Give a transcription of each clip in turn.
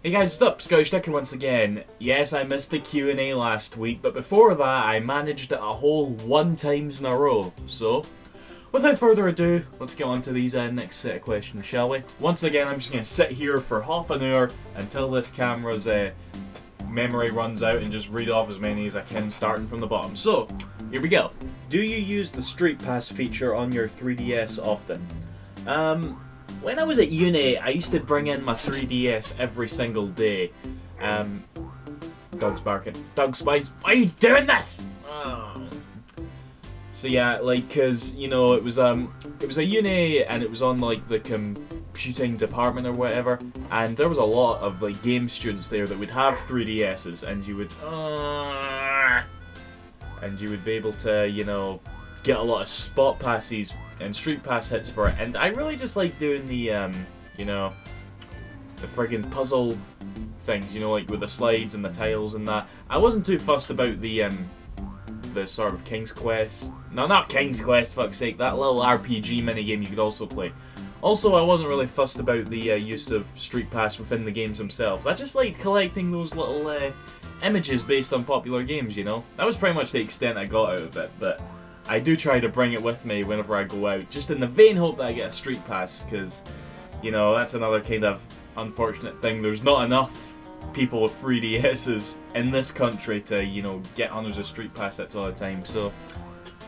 Hey guys, what's up? ScottishDuckTales once again. Yes, I missed the Q&A last week, but before that I managed it a whole 1 times in a row. So, without further ado, let's get on to these next set of questions, shall we? Once again, I'm just going to sit here for half an hour until this camera's memory runs out and just read off as many as I can, starting from the bottom. So, here we go. Do you use the StreetPass feature on your 3DS often? When I was at uni, I used to bring in my 3DS every single day. Dog's barking. Dog Spice, why are you doing this? Oh. So yeah, like, cause you know it was a uni and it was on like the computing department or whatever, and there was a lot of like game students there that would have 3DSs, and you would be able to, you know, get a lot of spot passes and street pass hits for it, and I really just like doing the you know, the friggin' puzzle things, you know, like with the slides and the tiles and that. I wasn't too fussed about the sort of King's Quest. No, not King's Quest, fuck's sake, that little RPG minigame you could also play. Also, I wasn't really fussed about the use of Street Pass within the games themselves. I just liked collecting those little images based on popular games, you know? That was pretty much the extent I got out of it, but I do try to bring it with me whenever I go out, just in the vain hope that I get a Street Pass, because, you know, that's another kind of unfortunate thing. There's not enough people with 3DSs in this country to, you know, get hundreds of Street Pass hits all the time, so,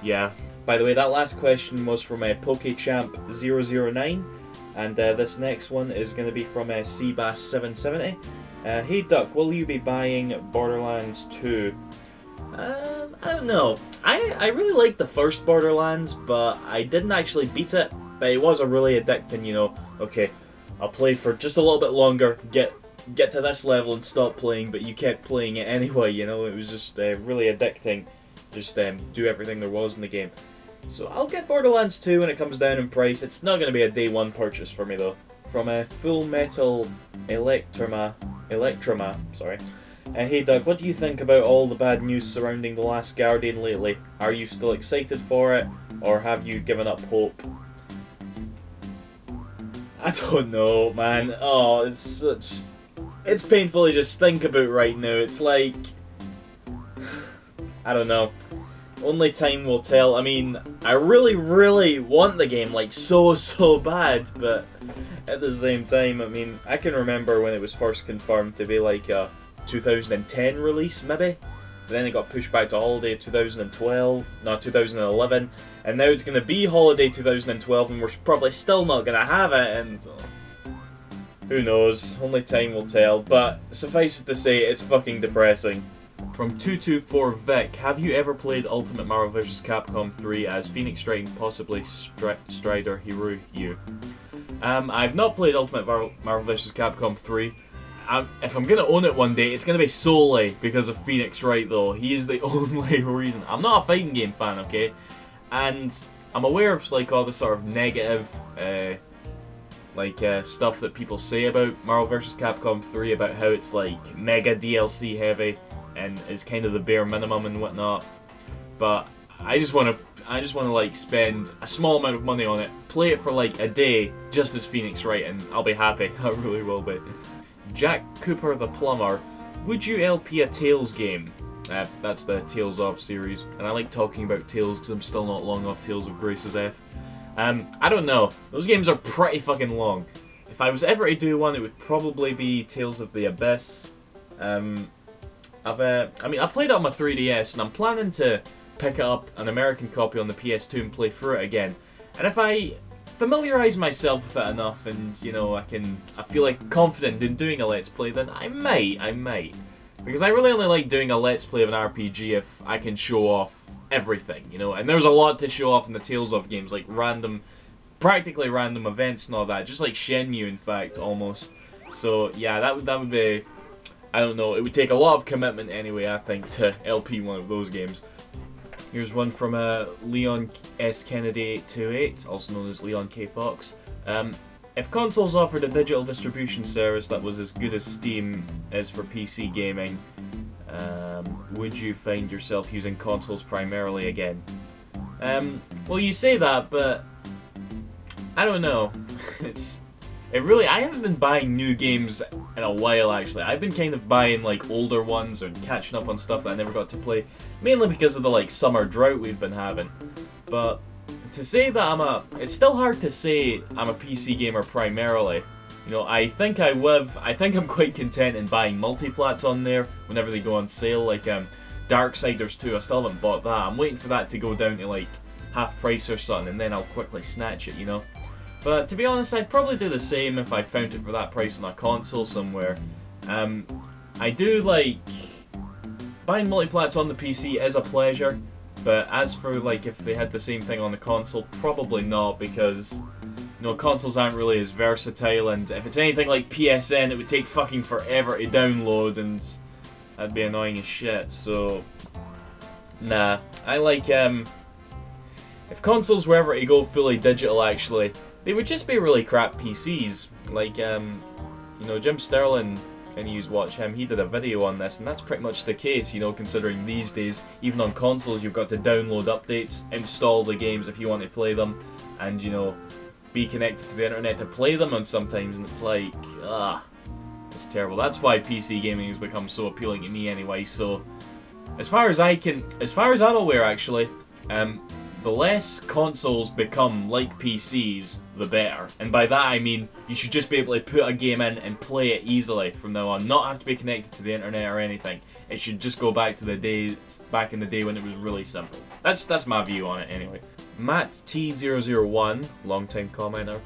yeah. By the way, that last question was from PokeChamp009, and this next one is going to be from Seabass770. Hey Duck, will you be buying Borderlands 2? I don't know. I really liked the first Borderlands, but I didn't actually beat it. But it was a really addicting, you know, okay, I'll play for just a little bit longer, get to this level and stop playing, but you kept playing it anyway, you know, it was just really addicting. Just do everything there was in the game. So I'll get Borderlands 2 when it comes down in price. It's not going to be a day one purchase for me though. From Full Metal Electroma, sorry. Hey Doug, what do you think about all the bad news surrounding The Last Guardian lately? Are you still excited for it, or have you given up hope? I don't know, man. Oh, it's painful to just think about right now. It's like, I don't know. Only time will tell. I mean, I really, really want the game, like, so bad, but at the same time, I mean, I can remember when it was first confirmed to be like a 2010 release, maybe? But then it got pushed back to holiday 2012, no, 2011, and now it's going to be holiday 2012, and we're probably still not going to have it, and who knows, only time will tell, but suffice it to say, it's fucking depressing. From 224 Vic, have you ever played Ultimate Marvel vs. Capcom 3 as Phoenix Wright and possibly Strider Hiryu? I've not played Ultimate Marvel vs. Capcom 3. If I'm going to own it one day, it's going to be solely because of Phoenix Wright though. He is the only reason. I'm not a fighting game fan, okay? And I'm aware of like all the sort of negative stuff that people say about Marvel vs. Capcom 3, about how it's like mega DLC heavy and is kind of the bare minimum and whatnot. But I just want to like spend a small amount of money on it, play it for like a day just as Phoenix Wright, and I'll be happy. I really will be. Jack Cooper the Plumber, would you LP a Tales game? That's the Tales of series, and I like talking about Tales because I'm still not long off Tales of Grace's F. I don't know, those games are pretty fucking long. If I was ever to do one, it would probably be Tales of the Abyss. I mean, I played it on my 3DS, and I'm planning to pick up an American copy on the PS2 and play through it again. And if I familiarise myself with it enough, and you know, I feel like confident in doing a Let's Play, then I might. Because I really only like doing a Let's Play of an RPG if I can show off everything, you know, and there's a lot to show off in the Tales of games, like practically random events and all that, just like Shenmue in fact, almost. So yeah, that would be, I don't know, it would take a lot of commitment anyway, I think, to LP one of those games. Here's one from Leon S. Kennedy 828, also known as Leon K. Fox. If consoles offered a digital distribution service that was as good as Steam is for PC gaming, would you find yourself using consoles primarily again? Well, you say that, but I don't know. It's I haven't been buying new games in a while, actually. I've been kind of buying, like, older ones and catching up on stuff that I never got to play, mainly because of the, like, summer drought we've been having. But to say that it's still hard to say I'm a PC gamer primarily. You know, I think I'm quite content in buying multiplats on there whenever they go on sale, like, Darksiders 2, I still haven't bought that. I'm waiting for that to go down to, like, half price or something, and then I'll quickly snatch it, you know? But to be honest, I'd probably do the same if I found it for that price on a console somewhere. I do like buying multiplats on the PC is a pleasure, but as for like if they had the same thing on the console, probably not, because you know, consoles aren't really as versatile, and if it's anything like PSN, it would take fucking forever to download, and that'd be annoying as shit. So nah, I like if consoles were ever to go fully digital, actually, they would just be really crap PCs. Like, you know, Jim Sterling, and you watch him, he did a video on this, and that's pretty much the case, you know, considering these days, even on consoles, you've got to download updates, install the games if you want to play them, and, you know, be connected to the internet to play them on sometimes, and it's like, it's terrible. That's why PC gaming has become so appealing to me anyway. So, as far as I'm aware, actually, the less consoles become like PCs, the better. And by that I mean you should just be able to put a game in and play it easily from now on. Not have to be connected to the internet or anything. It should just go back to the days back in the day when it was really simple. That's my view on it anyway. Matt T001, long-time commenter.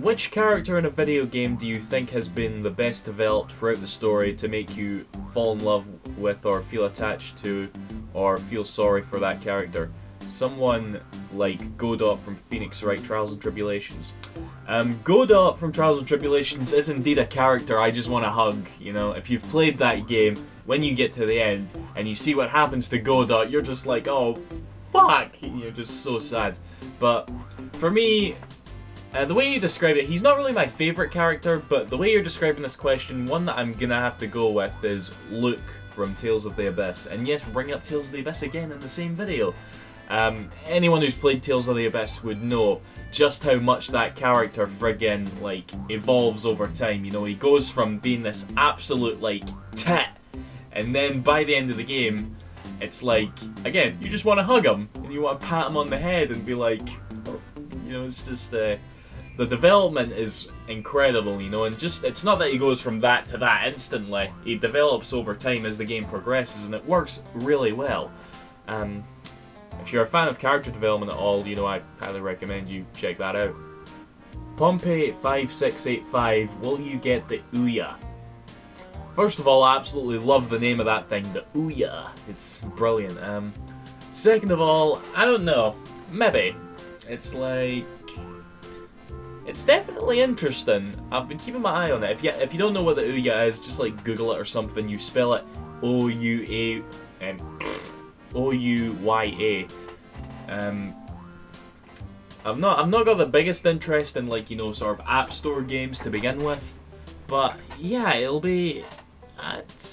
Which character in a video game do you think has been the best developed throughout the story to make you fall in love with, or feel attached to, or feel sorry for that character? Someone like Godot from Phoenix Wright Trials and Tribulations. Godot from Trials and Tribulations is indeed a character I just want to hug. You know, if you've played that game, when you get to the end and you see what happens to Godot, you're just like, oh fuck, you're just so sad. But for me, the way you describe it, he's not really my favourite character, but the way you're describing this question, one that I'm gonna have to go with is Luke from Tales of the Abyss. And yes, we're bringing up Tales of the Abyss again in the same video. Anyone who's played Tales of the Abyss would know just how much that character friggin' like evolves over time. You know, he goes from being this absolute like tit, and then by the end of the game, it's like, again, you just want to hug him and you want to pat him on the head and be like, you know, it's just the development is incredible, you know, and just it's not that he goes from that to that instantly. He develops over time as the game progresses, and it works really well. If you're a fan of character development at all, you know, I highly recommend you check that out. Pompey5685, will you get the Ouya? First of all, I absolutely love the name of that thing, the Ouya. It's brilliant. Second of all, I don't know. Maybe. It's like, it's definitely interesting. I've been keeping my eye on it. If you don't know what the Ouya is, just like Google it or something. You spell it O-U-A and O-U-Y-A. I've not got the biggest interest in, like, you know, sort of App Store games to begin with, but yeah, it'll be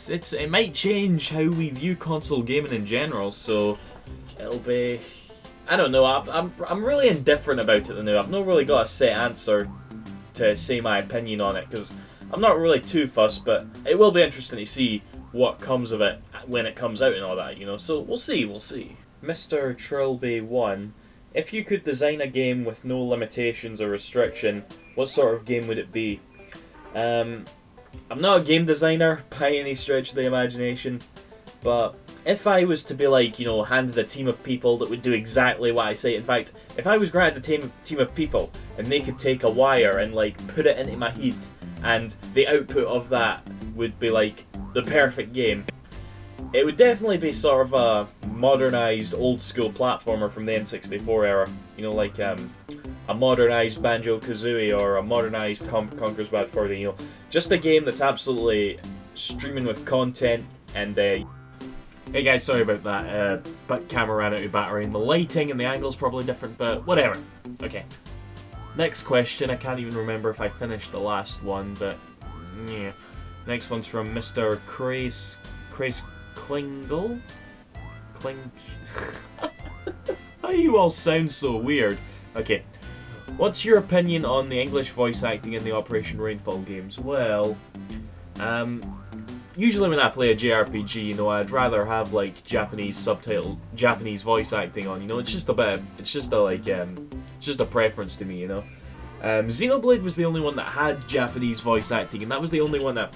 it might change how we view console gaming in general. So it'll be, I don't know. I'm really indifferent about it now. I've not really got a set answer to say my opinion on it, because I'm not really too fussed, but it will be interesting to see what comes of it when it comes out and all that, you know, so we'll see. Mr. Trilby1, if you could design a game with no limitations or restriction, what sort of game would it be? I'm not a game designer by any stretch of the imagination, but if I was to be, like, you know, handed a team of people that would do exactly what I say, in fact, if I was granted a team of people and they could take a wire and, like, put it into my heat, and the output of that would be, like, the perfect game, it would definitely be sort of a modernised, old-school platformer from the N64 era. You know, like a modernised Banjo-Kazooie or a modernised Conker's Bad Fur Day, you know. Just a game that's absolutely streaming with content and... Hey guys, sorry about that, but camera ran out of battery, and the lighting and the angle's probably different, but whatever. Okay. Next question, I can't even remember if I finished the last one, but yeah. Next one's from Mr. Crace Klingle? How you all sound so weird. Okay. What's your opinion on the English voice acting in the Operation Rainfall games? Well, usually when I play a JRPG, you know, I'd rather have like Japanese voice acting on. You know, it's just a preference to me. You know, Xenoblade was the only one that had Japanese voice acting, and that was the only one that.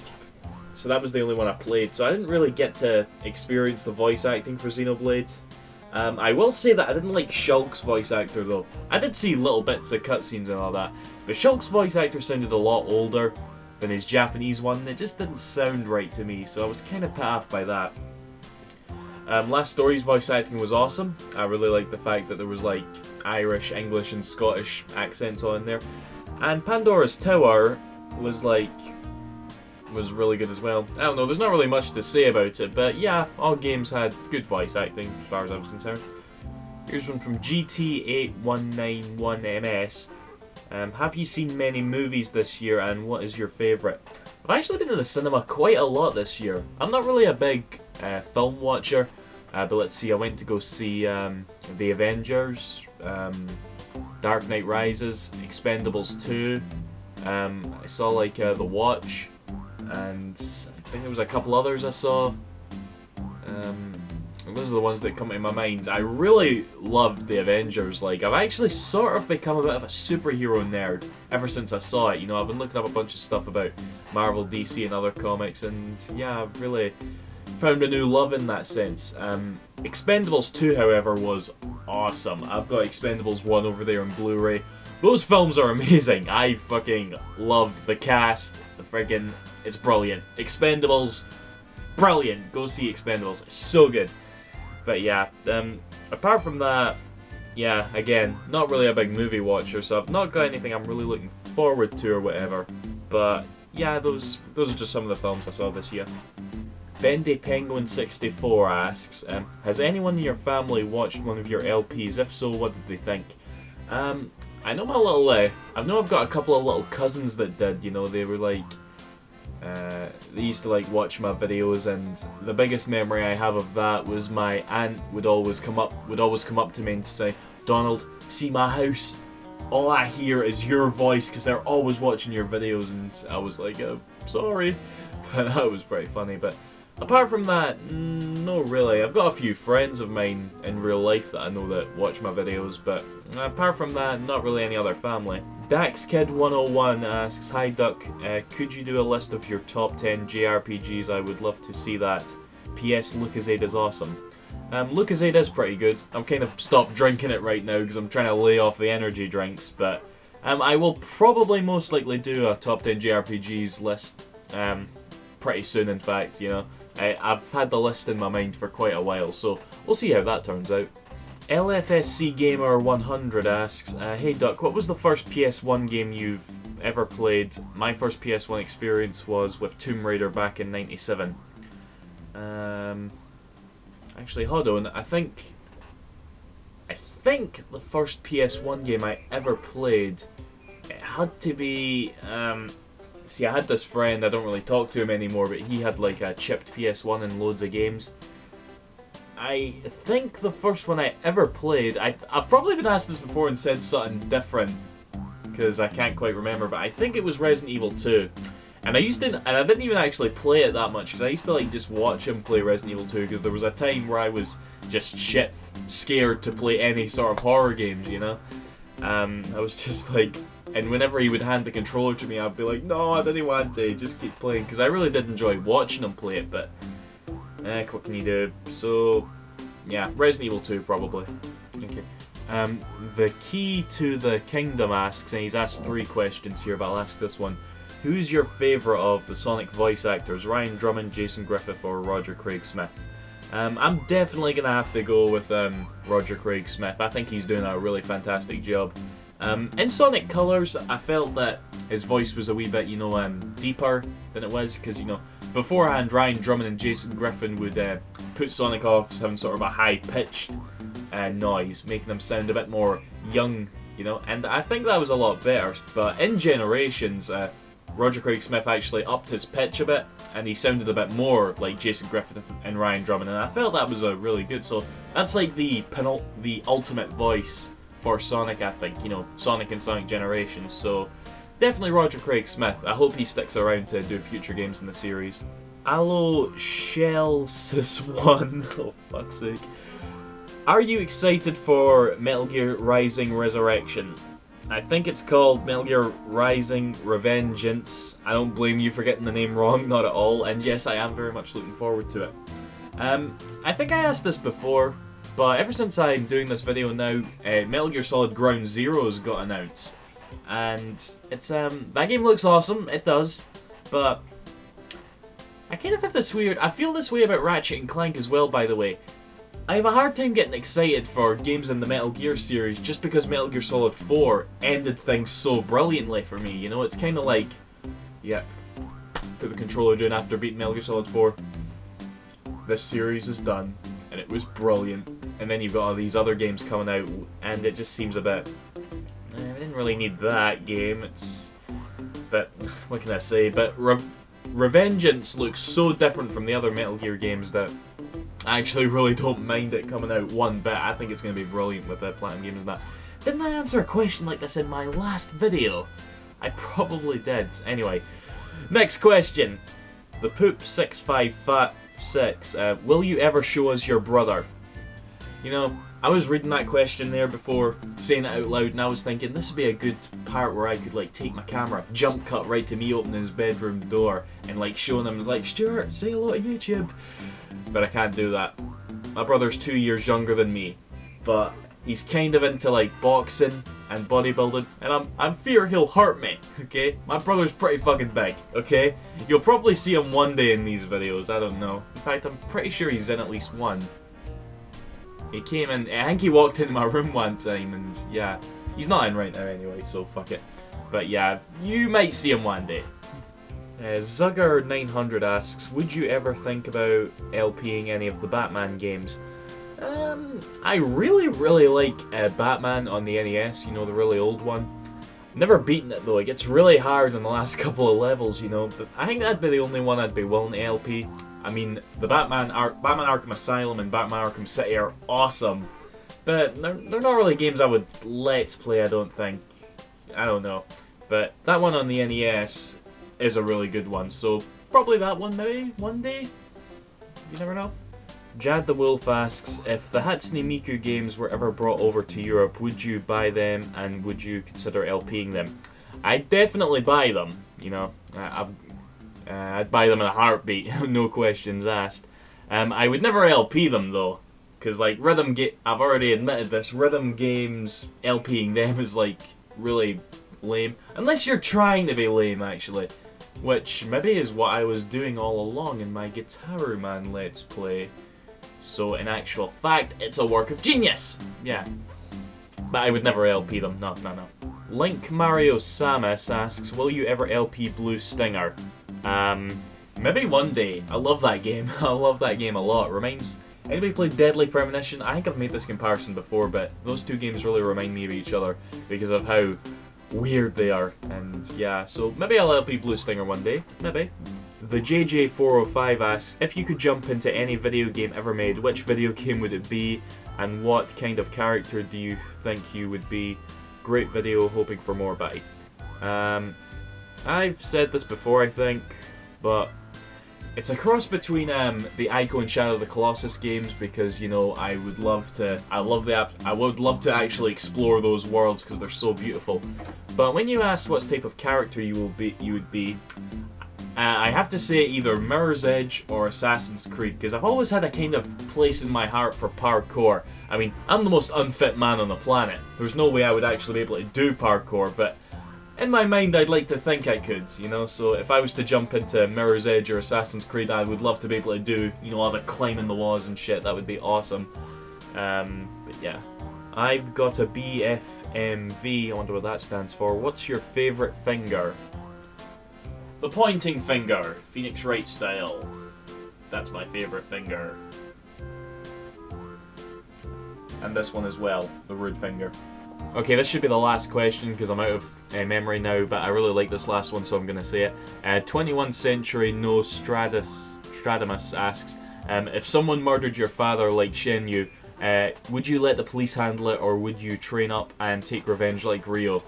So that was the only one I played. So I didn't really get to experience the voice acting for Xenoblade. I will say that I didn't like Shulk's voice actor though. I did see little bits of cutscenes and all that, but Shulk's voice actor sounded a lot older than his Japanese one. It just didn't sound right to me, so I was kind of put off by that. Last Story's voice acting was awesome. I really liked the fact that there was like Irish, English, and Scottish accents on there. And Pandora's Tower was really good as well. I don't know, there's not really much to say about it, but yeah, all games had good voice acting as far as I was concerned. Here's one from GT8191MS. Have you seen many movies this year, and what is your favourite? I've actually been in the cinema quite a lot this year. I'm not really a big film watcher, but let's see, I went to go see The Avengers, Dark Knight Rises, Expendables 2, I saw like The Watch, and I think there was a couple others I saw. Those are the ones that come to my mind. I really loved The Avengers. Like, I've actually sort of become a bit of a superhero nerd ever since I saw it. You know, I've been looking up a bunch of stuff about Marvel, DC, and other comics, and yeah, I've really found a new love in that sense. Expendables 2, however, was awesome. I've got Expendables 1 over there on Blu-ray. Those films are amazing. I fucking love the cast. It's brilliant. Expendables, brilliant. Go see Expendables. It's so good. But yeah, apart from that, yeah, again, not really a big movie watcher, so I've not got anything I'm really looking forward to or whatever. But yeah, those are just some of the films I saw this year. Bendy Penguin 64 asks, has anyone in your family watched one of your LPs? If so, what did they think? I know my little, I've got a couple of little cousins that did. You know, they were like, they used to like watch my videos, and the biggest memory I have of that was my aunt would always come up to me and say, "Donald, see my house? All I hear is your voice because they're always watching your videos." And I was like, sorry, but that was pretty funny. But apart from that, no really. I've got a few friends of mine in real life that I know that watch my videos, but apart from that, not really any other family. DaxKid101 asks, "Hi Duck, could you do a list of your top 10 JRPGs? I would love to see that. P.S. Lucozade is awesome." Lucozade is pretty good. I'm kind of stopped drinking it right now because I'm trying to lay off the energy drinks, but I will probably most likely do a top 10 JRPGs list pretty soon, in fact, you know. I've had the list in my mind for quite a while, so we'll see how that turns out. LFSC Gamer 100 asks, "Hey Duck, what was the first PS1 game you've ever played? My first PS1 experience was with Tomb Raider back in '97. Actually, hold on. I think the first PS1 game I ever played, it had to be. See, I had this friend. I don't really talk to him anymore, but he had like a chipped PS1 and loads of games. I think the first one I ever played, I've probably been asked this before and said something different because I can't quite remember, but I think it was Resident Evil 2. And I didn't even actually play it that much because I used to like just watch him play Resident Evil 2 because there was a time where I was just shit scared to play any sort of horror games, you know. I was just like, and whenever he would hand the controller to me, I'd be like, no, I didn't want to, just keep playing, because I really did enjoy watching him play it, but what can you do? So yeah, Resident Evil 2 probably. Okay. The Key to the Kingdom asks, and he's asked 3 questions here, but I'll ask this one. Who's your favourite of the Sonic voice actors? Ryan Drummond, Jason Griffith, or Roger Craig Smith? I'm definitely going to have to go with Roger Craig Smith. I think he's doing a really fantastic job. In Sonic Colors, I felt that his voice was a wee bit, you know, deeper than it was, because, you know, beforehand Ryan Drummond and Jason Griffin would put Sonic off as having sort of a high-pitched noise, making him sound a bit more young, you know, and I think that was a lot better. But in Generations, Roger Craig Smith actually upped his pitch a bit, and he sounded a bit more like Jason Griffith and Ryan Drummond, and I felt that was really good. So that's like the ultimate voice for Sonic, I think, you know, Sonic and Sonic Generations, so definitely Roger Craig Smith. I hope he sticks around to do future games in the series. Aloe Shellsis1, oh fuck's sake. Are you excited for Metal Gear Rising Resurrection? I think it's called Metal Gear Rising Revengeance. I don't blame you for getting the name wrong, not at all, and yes, I am very much looking forward to it. I think I asked this before, but ever since I'm doing this video now, Metal Gear Solid Ground Zeroes got announced. And it's, that game looks awesome, it does, but I kind of have this weird, I feel this way about Ratchet and Clank as well, by the way. I have a hard time getting excited for games in the Metal Gear series just because Metal Gear Solid 4 ended things so brilliantly for me, you know, it's kind of like, yep, put the controller down after beating Metal Gear Solid 4, this series is done, and it was brilliant, and then you've got all these other games coming out, and it just seems a bit, I didn't really need that game, it's, but, what can I say, but Revengeance looks so different from the other Metal Gear games that I actually really don't mind it coming out one bit. I think it's going to be brilliant with the Platinum Games and that. Didn't I answer a question like this in my last video? I probably did. Anyway, next question. The Poop656, will you ever show us your brother? You know, I was reading that question there before saying it out loud, and I was thinking this would be a good part where I could like take my camera, jump cut right to me opening his bedroom door and like showing him like, Stuart, say hello to YouTube. But I can't do that. My brother's 2 years younger than me, but he's kind of into like boxing and bodybuilding, and I'm fear he'll hurt me, okay? My brother's pretty fucking big, okay? You'll probably see him one day in these videos, I don't know. In fact, I'm pretty sure he's in at least one. He came in, I think he walked into my room one time, and yeah. He's not in right now anyway, so fuck it. But yeah, you might see him one day. Zugger900 asks, would you ever think about LPing any of the Batman games? I really like Batman on the NES, you know, the really old one. Never beaten it though, it gets really hard in the last couple of levels, you know, but I think that'd be the only one I'd be willing to LP. I mean, the Batman Arkham Asylum and Batman Arkham City are awesome, but they're not really games I would let's play, I don't think. I don't know. But that one on the NES is a really good one, so probably that one maybe one day. You never know. Jad the Wolf asks, if the Hatsune Miku games were ever brought over to Europe, would you buy them and would you consider LPing them? I'd definitely buy them, you know. I'd buy them in a heartbeat, no questions asked. I would never LP them though, because like I've already admitted this, rhythm games, LPing them is like really lame. Unless you're trying to be lame actually. Which maybe is what I was doing all along in my Guitar Man Let's Play. So in actual fact, it's a work of genius! Yeah. But I would never LP them, no. Link Mario Samus asks, will you ever LP Blue Stinger? Maybe one day. I love that game. I love that game a lot. Anybody played Deadly Premonition? I think I've made this comparison before, but those two games really remind me of each other because of how weird they are, and yeah, so maybe I'll LP Blue Stinger one day, maybe. The JJ405 asks, if you could jump into any video game ever made, which video game would it be, and what kind of character do you think you would be? Great video, hoping for more, bye. I've said this before, I think, but it's a cross between the Ico and Shadow of the Colossus games, because, you know, I would love to actually explore those worlds because they're so beautiful. But when you ask what type of character you would be, I have to say either Mirror's Edge or Assassin's Creed, because I've always had a kind of place in my heart for parkour. I mean, I'm the most unfit man on the planet. There's no way I would actually be able to do parkour, but in my mind I'd like to think I could, you know, so if I was to jump into Mirror's Edge or Assassin's Creed, I would love to be able to do, you know, all the climbing the walls and shit. That would be awesome. But yeah. I've got a BFMV, I wonder what that stands for. What's your favourite finger? The pointing finger, Phoenix Wright style. That's my favourite finger. And this one as well, the rude finger. Okay, this should be the last question because I'm out of memory now, but I really like this last one, so I'm going to say it. 21st Century Nostradamus asks, if someone murdered your father like Shenyu, Would you let the police handle it, or would you train up and take revenge like Rio?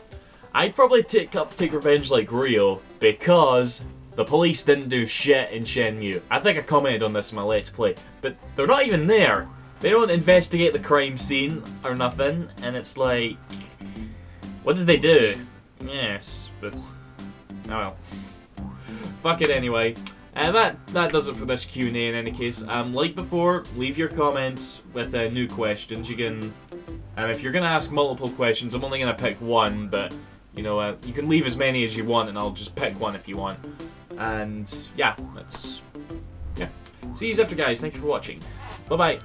I'd probably take revenge like Rio, because the police didn't do shit in Shenmue. I think I commented on this in my Let's Play, but they're not even there. They don't investigate the crime scene or nothing, and it's like, what did they do? Yes, but oh well. Fuck it anyway. That does it for this Q&A in any case. Like before, leave your comments with new questions. You can, if you're gonna ask multiple questions, I'm only gonna pick one, but you know, you can leave as many as you want, and I'll just pick one if you want. And yeah, yeah. See you after, guys. Thank you for watching. Bye bye.